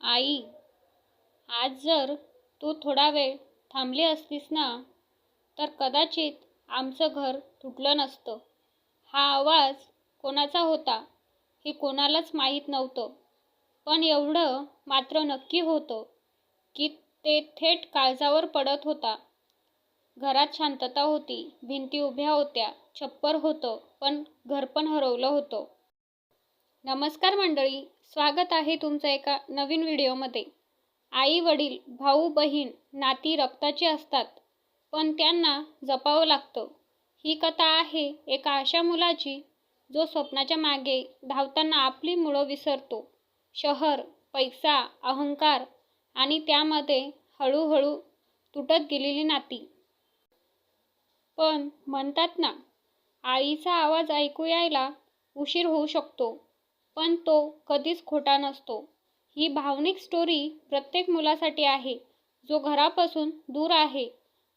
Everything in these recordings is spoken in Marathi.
आई, आज जर तू थोडा वेळ थांबली असतीस ना, तर कदाचित आमचं घर तुटलं नसतं. हा आवाज कोणाचा होता हे कोणालाच माहीत नव्हतं. पण एवढं मात्र नक्की होतं की ते थेट काळजावर पडत होता. घरात शांतता होती, भिंती उभ्या होत्या, छप्पर होतं, पण घर पण हरवलं होतं. नमस्कार मंडळी, स्वागत आहे तुमचं एका नवीन व्हिडिओमध्ये. आई वडील, भाऊ बहीण, नाती रक्ताची असतात, पण त्यांना जपावं लागतं. ही कथा आहे एका अशा मुलाची जो स्वप्नाच्या मागे धावताना आपली मुळं विसरतो. शहर, पैसा, अहंकार आणि त्यामध्ये हळूहळू तुटत गेलेली नाती. पण म्हणतात ना, आईचा आवाज ऐकू यायला उशीर होऊ शकतो, पण तो कधीच खोटा नसतो. ही भावनिक स्टोरी प्रत्येक मुलासाठी आहे जो घरापासून दूर आहे,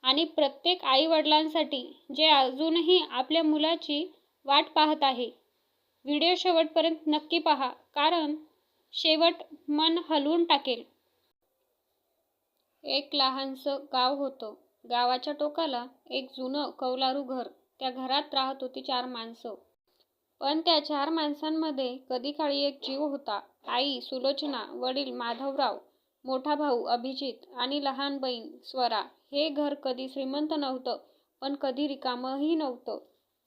आणि प्रत्येक आई-वडिलांसाठी जे अजूनही आपल्या मुलाची वाट पाहत आहे. व्हिडिओ शेवटपर्यंत नक्की पहा, कारण शेवट मन हलवून टाकेल. एक लहानसं गाव होतं. गावाच्या टोकाला एक जुनं कौलारू घर. त्या घरात राहत होती 4 माणसं. पण त्या 4 माणसांमध्ये कधीकाळी एक जीव होता. आई सुलोचना, वडील माधवराव, मोठा भाऊ अभिजित आणि लहान बहीण स्वरा. हे घर कधी श्रीमंत नव्हतं, पण कधी रिकामंही नव्हतं.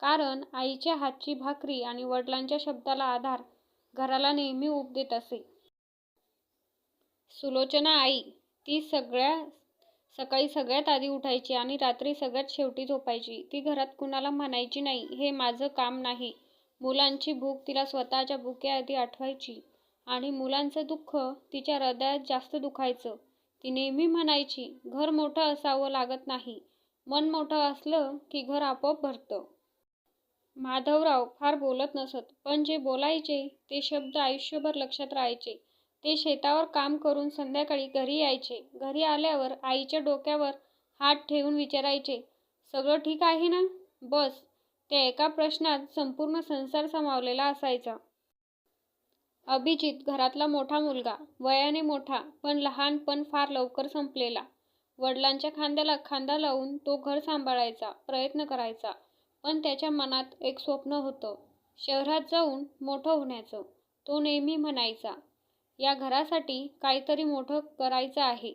कारण आईच्या हातची भाकरी आणि वडिलांच्या शब्दाला आधार घराला नेहमी ऊब देत असे. सुलोचना आई, ती सकाळी सगळ्यात आधी उठायची आणि रात्री सगळ्यात शेवटी झोपायची. ती घरात कुणाला म्हणायची नाही, हे माझं काम नाही. मुलांची भूक तिला स्वतःच्या भुकेआधी आठवायची आणि मुलांचं दुःख तिच्या हृदयात जास्त दुखायचं. ती नेहमी म्हणायची, घर मोठं असावं लागत नाही, मन मोठं असलं की घर आपोआप भरतं. माधवराव फार बोलत नसत, पण जे बोलायचे ते शब्द आयुष्यभर लक्षात राहायचे. ते शेतावर काम करून संध्याकाळी घरी यायचे. घरी आल्यावर आईच्या डोक्यावर हात ठेवून विचारायचे, सगळं ठीक आहे ना? बस, त्या एका प्रश्नात संपूर्ण संसार सामावलेला असायचा. अभिजित घरातला मोठा मुलगा, वयाने मोठा, पण लहानपण फार लवकर संपलेला. वडिलांच्या खांद्याला खांदा लावून तो घर सांभाळायचा प्रयत्न करायचा. पण त्याच्या मनात एक स्वप्न होतं, शहरात जाऊन मोठं होण्याचं. तो नेहमी म्हणायचा, या घरासाठी काहीतरी मोठं करायचं आहे.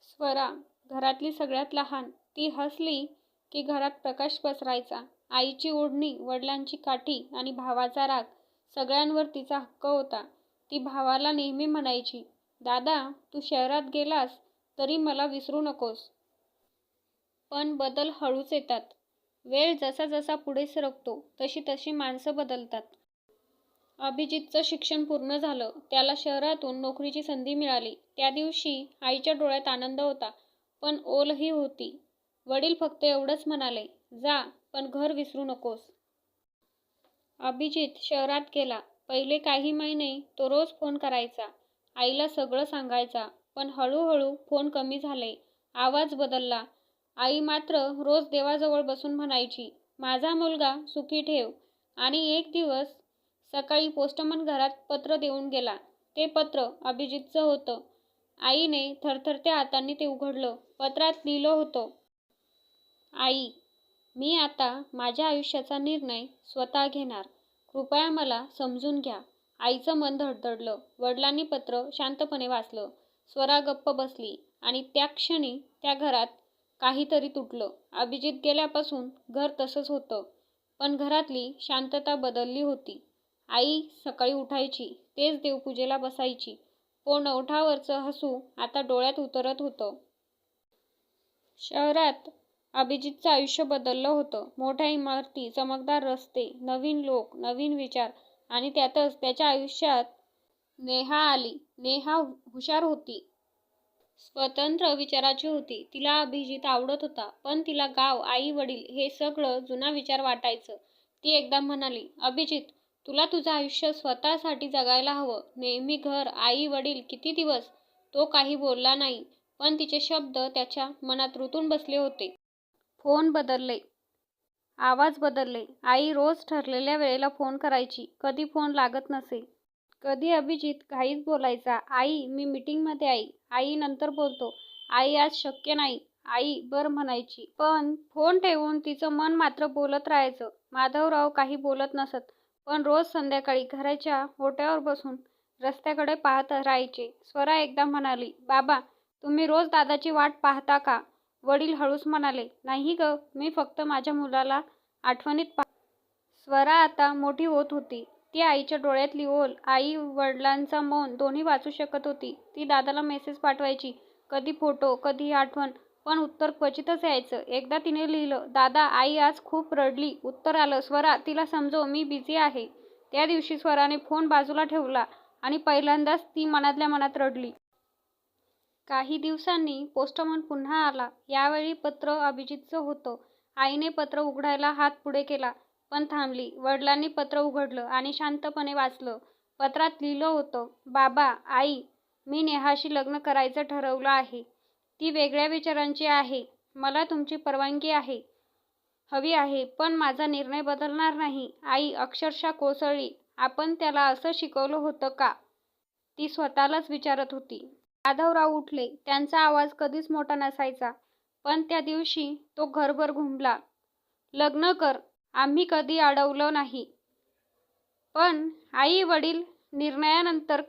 स्वरा, घरातली सगळ्यात लहान, ती हसली की घरात प्रकाश पसरायचा. आईची ओढणी, वडिलांची काठी आणि भावाचा राग, सगळ्यांवर तिचा हक्क होता. ती भावाला नेहमी म्हणायची, दादा, तू शहरात गेलास तरी मला विसरू नकोस. पण बदल हळूच येतात. वेळ जसा जसा पुढे सरकतो तशी तशी माणसं बदलतात. अभिजितचं शिक्षण पूर्ण झालं. त्याला शहरातून नोकरीची संधी मिळाली. त्या दिवशी आईच्या डोळ्यात आनंद होता, पण ओलही होती. वडील फक्त एवढंच म्हणाले, जा, पण घर विसरू नकोस. अभिजित शहरात गेला. पहिले काही महिने तो रोज फोन करायचा. आईला सगळं सांगायचा. पण हळूहळू फोन कमी झाले. आवाज बदलला. आई मात्र रोज देवाजवळ बसून म्हणायची, माझा मुलगा सुखी ठेव. आणि एक दिवस सकाळी पोस्टमन घरात पत्र देऊन गेला. ते पत्र अभिजितचं होतं. आईने थरथरत्या हातांनी ते उघडलं. पत्रात लिहिलं होतं, आई, मी आता माझ्या आयुष्याचा निर्णय स्वतः घेणार. कृपया मला समजून घ्या. आईचं मन धडधडलं. वडिलांनी पत्र शांतपणे वाचलं. स्वरा गप्प बसली आणि त्या क्षणी त्या घरात काहीतरी तुटलं. अभिजित गेल्यापासून घर तसंच होतं, पण घरातली शांतता बदलली होती. आई सकाळी उठायची, तेच देवपूजेला बसायची, पण ओठावरचं हसू आता डोळ्यात उतरत होतं. शहरात अभिजितचं आयुष्य बदललं होतं. मोठ्या इमारती, चमकदार रस्ते, नवीन लोक, नवीन विचार, आणि त्यातच त्याच्या आयुष्यात नेहा आली. नेहा हुशार होती, स्वतंत्र विचाराची होती. तिला अभिजित आवडत होता, पण तिला गाव, आई वडील हे सगळं जुना विचार वाटायचं. ती एकदा म्हणाली, अभिजित, तुला तुझं आयुष्य स्वतःसाठी जगायला हवं. नेहमी घर, आई वडील, किती दिवस? तो काही बोलला नाही, पण तिचे शब्द त्याच्या मनात रुतून बसले होते. फोन बदलले, आवाज बदलले. आई रोज ठरलेल्या वेळेला फोन करायची. कधी फोन लागत नसे कधी अभिजित घाईत बोलायचा, आई मी मीटिंगमध्ये आई, आई नंतर बोलतो, आई आज शक्य नाही, आई बरं म्हणायची. पण फोन ठेवून तिचं मन मात्र बोलत राहायचं. माधवराव काही बोलत नसत, पण रोज संध्याकाळी घराच्या ओट्यावर बसून रस्त्याकडे पाहत राहायचे. स्वरा एकदा म्हणाली, बाबा तुम्ही रोज दादाची वाट पाहता का? वडील हळूच म्हणाले, नाही ग, मी फक्त माझ्या मुलाला आठवणीत स्वरा आता मोठी होत होती. ती आईच्या डोळ्यातली ओल, आई वडिलांचा मौन दोन्ही वाचू शकत होती. ती दादाला मेसेज पाठवायची, कधी फोटो, कधी आठवण, पण उत्तर क्वचितच यायचं. एकदा तिने लिहिलं, दादा आई आज खूप रडली. उत्तर आलं, स्वरा तिला समजव, मी बिझी आहे. त्या दिवशी स्वराने फोन बाजूला ठेवला आणि पहिल्यांदाच ती मनातल्या मनात रडली. काही दिवसांनी पोस्टमन पुन्हा आला. यावेळी पत्र अभिजितचं होतं. आईने पत्र उघडायला हात पुढे केला, पण थांबली. वडिलांनी पत्र उघडलं आणि शांतपणे वाचलं. पत्रात लिहिलं होतं, बाबा, आई, मी नेहाशी लग्न करायचं ठरवलं आहे. ती वेगळ्या विचारांची आहे. मला तुमची परवानगी हवी आहे, पण माझा निर्णय बदलणार नाही. आई अक्षरशः कोसळली. आपण त्याला असं शिकवलं होतं का? ती स्वतःलाच विचारत होती. माधवराव उठले. त्यांचा आवाज कधीच मोठा नसायचा, पण त्या दिवशी तो घरभर घुमला. लग्न कर, आम्ही कधी अडवलं नाही, पण आई वडील निर्णयानंतर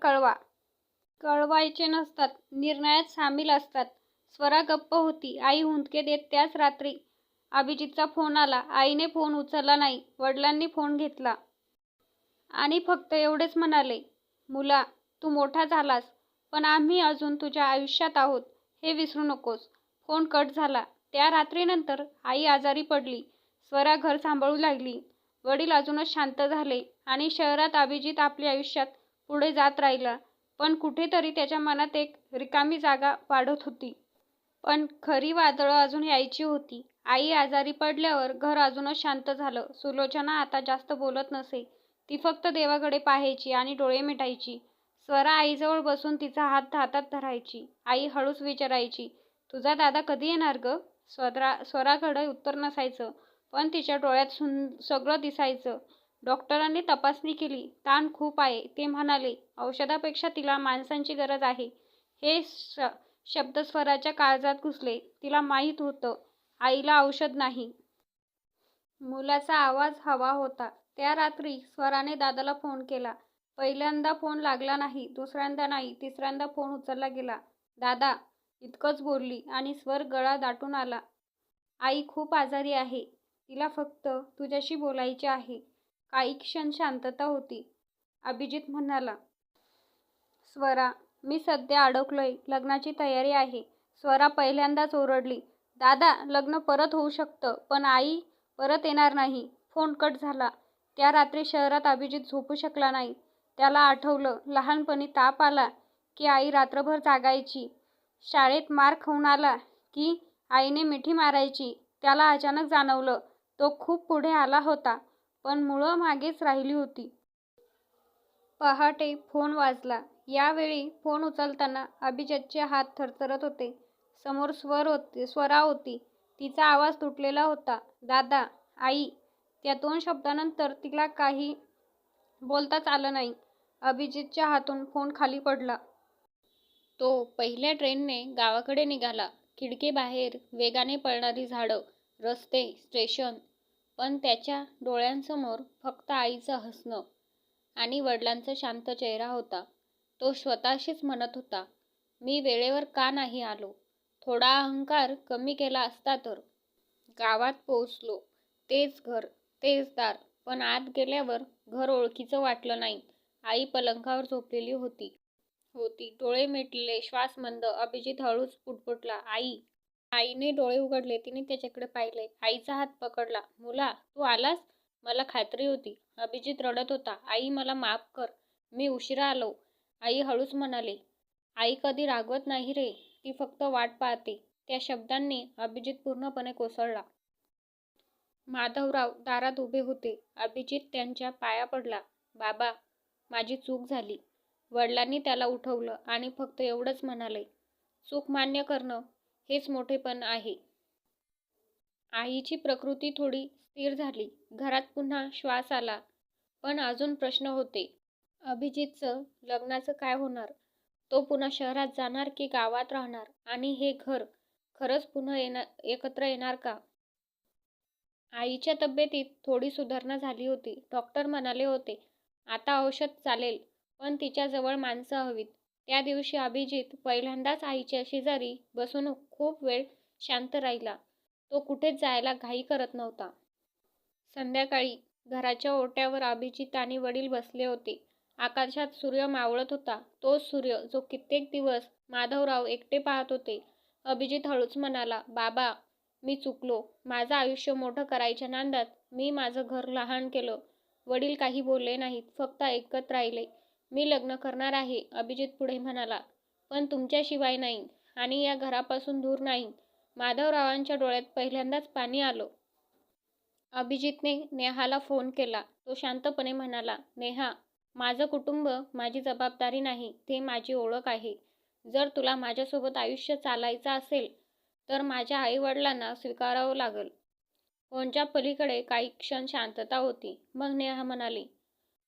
कळवायचे नसतात, निर्णयात सामील असतात. स्वरा गप्प होती. आई हुंदके देत त्याच रात्री अभिजितचा फोन आला. आईने फोन उचलला नाही. वडिलांनी फोन घेतला आणि फक्त एवढेच म्हणाले, मुला, तू मोठा झालास, पण आम्ही अजून तुझ्या आयुष्यात आहोत, हे विसरू नकोस. फोन कट झाला. त्या रात्रीनंतर आई आजारी पडली. स्वरा घर सांभाळू लागली. वडील अजूनच शांत झाले आणि शहरात अभिजित आपल्या आयुष्यात पुढे जात राहिला. पण कुठेतरी त्याच्या मनात एक रिकामी जागा वाढत होती. पण खरी वादळं अजून यायची होती. आई आजारी पडल्यावर घर अजूनच शांत झालं. सुलोचना आता जास्त बोलत नसे. ती फक्त देवाकडे पाहायची आणि डोळे मिटायची. स्वरा आईजवळ बसून तिचा हात हातात धरायची. आई हळूच विचारायची, तुझा दादा कधी येणार ग? स्वराकडे उत्तर नसायचं, पण तिच्या डोळ्यात सगळं दिसायचं. डॉक्टरांनी तपासणी केली. ताण खूप आहे, ते म्हणाले. औषधापेक्षा तिला माणसांची गरज आहे. हे शब्द स्वराच्या काळजात घुसले. तिला माहीत होतं, आईला औषध नाही. मुलाचा आवाज हवा होता. त्या रात्री स्वराने दादाला फोन केला. पहिल्यांदा फोन लागला नाही, दुसऱ्यांदा नाही, तिसऱ्यांदा फोन उचलला गेला. दादा, इतकंच बोलली आणि स्वर गळा दाटून आला. आई खूप आजारी आहे. तिला फक्त तुझ्याशी बोलायचे आहे. काही क्षण शांतता होती. अभिजित म्हणाला, स्वरा, मी सध्या अडकलोय. लग्नाची तयारी आहे. स्वरा पहिल्यांदाच ओरडली. दादा, लग्न परत होऊ शकतं, पण आई परत येणार नाही. फोन कट झाला. त्या रात्री शहरात अभिजित झोपू शकला नाही. त्याला आठवलं, लहानपणी ताप आला की आई रात्रभर जागायची. शाळेत मार खाऊन आला की आईने मिठी मारायची. त्याला अचानक जाणवलं, तो खूप पुढे आला होता, पण मुळं मागेच राहिली होती. पहाटे फोन वाजला. यावेळी फोन उचलताना अभिजितचे हात थरथरत होते. समोर स्वरा होती. तिचा आवाज तुटलेला होता, दादा, आई. त्या 2 शब्दांनंतर तिला काही बोलताच आलं नाही. अभिजितच्या हातून फोन खाली पडला. तो पहिल्या ट्रेनने गावाकडे निघाला. खिडकीबाहेर वेगाने पळणारी झाडं, रस्ते, स्टेशन, पण त्याच्या डोळ्यांसमोर फक्त आईचं हसणं आणि वडिलांचा शांत चेहरा होता. तो स्वतःशीच म्हणत होता, मी वेळेवर का नाही आलो? थोडा अहंकार कमी केला असता तर. गावात पोहोचलो. तेच घर, तेच दार, पण आत गेल्यावर घर ओळखीचं वाटलं नाही. आई पलंगावर झोपलेली होती. डोळे मिटले, श्वास मंद. अभिजित हळूच पुटपुटला, आई. आईने डोळे उघडले. तिने त्याच्याकडे पाहिले. आईचा हात पकडला. मुला, तू आलास? मला खात्री होती. अभिजित रडत होता. आई, मला माफ कर, मी उशिरा आलो. आई हळूच म्हणाली, आई कधी रागवत नाही रे, ती फक्त वाट पाहते. त्या शब्दांनी अभिजित पूर्णपणे कोसळला. माधवराव दारात उभे होते. अभिजित त्यांच्या पाया पडला. बाबा, माझी चूक झाली. वडिलांनी त्याला उठवलं आणि फक्त एवढंच म्हणाले, चूक मान्य करणं हेच मोठेपण आहे. आईची प्रकृती थोडी स्थिर झाली. घरात पुन्हा श्वास आला. पण अजून प्रश्न होते. अभिजितचं लग्नाचं काय होणार? तो पुन्हा शहरात जाणार की गावात राहणार? आणि हे घर खरंच पुन्हा एकत्र येणार का? आईच्या तब्येतीत थोडी सुधारणा झाली होती. डॉक्टर म्हणाले होते, आता औषध चालेल, पण तिच्याजवळ माणसं हवीत. त्या दिवशी अभिजित पहिल्यांदाच आईच्या शेजारी बसून खूप वेळ शांत राहिला. तो कुठेच जायला घाई करत नव्हता. संध्याकाळी घराच्या ओट्यावर अभिजित आणि वडील बसले होते. आकाशात सूर्य मावळत होता. तोच सूर्य जो कित्येक दिवस माधवराव एकटे पाहत होते. अभिजित हळूच म्हणाला, बाबा, मी चुकलो. माझं आयुष्य मोठं करायच्या नादात मी माझं घर लहान केलं. वडील काही बोलले नाहीत, फक्त ऐकत राहिले. मी लग्न करणार आहे, अभिजित पुढे म्हणाला, पण तुमच्याशिवाय नाही आणि या घरापासून दूर नाही. माधवरावांच्या डोळ्यात पहिल्यांदाच पाणी आलं. अभिजितने नेहाला फोन केला. तो शांतपणे म्हणाला, नेहा, माझं कुटुंब माझी जबाबदारी नाही, ते माझी ओळख आहे. जर तुला माझ्यासोबत आयुष्य चालायचं असेल तर माझ्या आईवडिलांना स्वीकारावं लागेल. फोनच्या पलीकडे काही क्षण शांतता होती. मग नेहा म्हणाली,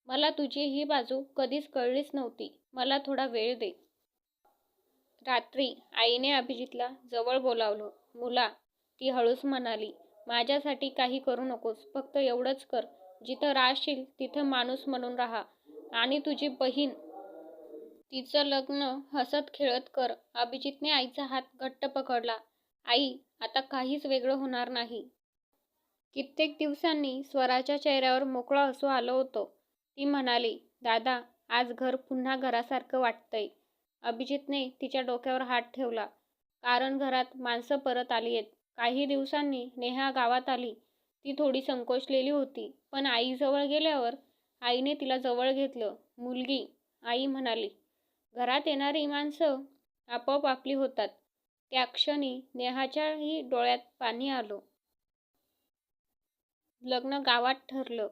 मला तुझी ही बाजू कधीच कळलीच नव्हती. मला थोडा वेळ दे. रात्री आईने अभिजितला जवळ बोलावलं. मुला, ती हळूच म्हणाली, माझ्यासाठी काही करू नकोस. फक्त एवढंच कर, जिथं राहशील तिथं माणूस म्हणून राहा. आणि तुझी बहीण, तिचं लग्न हसत खेळत कर. अभिजितने आईचा हात घट्ट पकडला. आई, आता काहीच वेगळं होणार नाही. कित्येक दिवसांनी स्वराच्या चेहऱ्यावर मोकळं हसू आलं होतं. ती म्हणाली, दादा, आज घर पुन्हा घरासारखं वाटतंय. अभिजितने तिच्या डोक्यावर हात ठेवला. कारण घरात माणसं परत आली आहेत. काही दिवसांनी नेहा गावात आली. ती थोडी संकोचलेली होती, पण आईजवळ गेल्यावर आईने तिला जवळ घेतलं. मुलगी, आई म्हणाली. घरात येणारी माणसं आपोआप आपली होतात. त्या क्षणी नेहाच्याही डोळ्यात पाणी आलं. लग्न गावात ठरलं.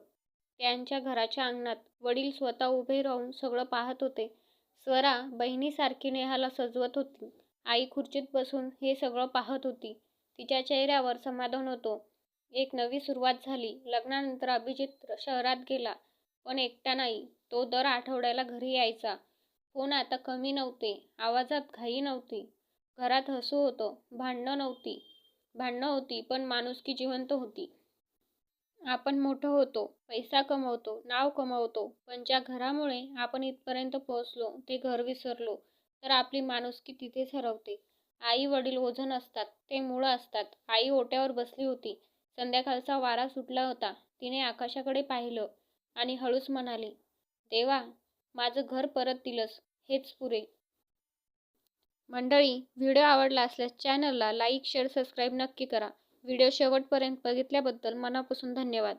त्यांच्या घराच्या अंगणात वडील स्वतः उभे राहून सगळं पाहत होते. स्वरा बहिणीसारखी नेहाला सजवत होती. आई खुर्चीत बसून हे सगळं पाहत होती. तिच्या चेहऱ्यावर समाधान होतं. एक नवी सुरुवात झाली. लग्नानंतर अभिजित शहरात गेला, पण एकटा नाही. तो दर आठवड्याला घरी यायचा. फोन आता कमी नव्हते, आवाजात घाई नव्हती. घरात हसू होतं, भांडणं होती, पण माणुसकी जिवंत होती. आपण मोठं होतो, पैसा कमवतो, नाव कमवतो, पण ज्या घरामुळे आपण इथपर्यंत पोहोचलो ते घर विसरलो तर आपली माणुसकी तिथेच हरवते. आई वडील ओझं असतात, ते मुळं असतात. आई ओट्यावर बसली होती. संध्याकाळचा वारा सुटला होता. तिने आकाशाकडे पाहिलं आणि हळूच म्हणाली, देवा, माझं घर परत दिलंस, हेच पुरे. मंडळी, व्हिडिओ आवडला असल्यास चॅनलला लाईक, शेअर, सबस्क्राईब नक्की करा. व्हिडिओ शेवटपर्यंत बघितल्याबद्दल मनापासून धन्यवाद.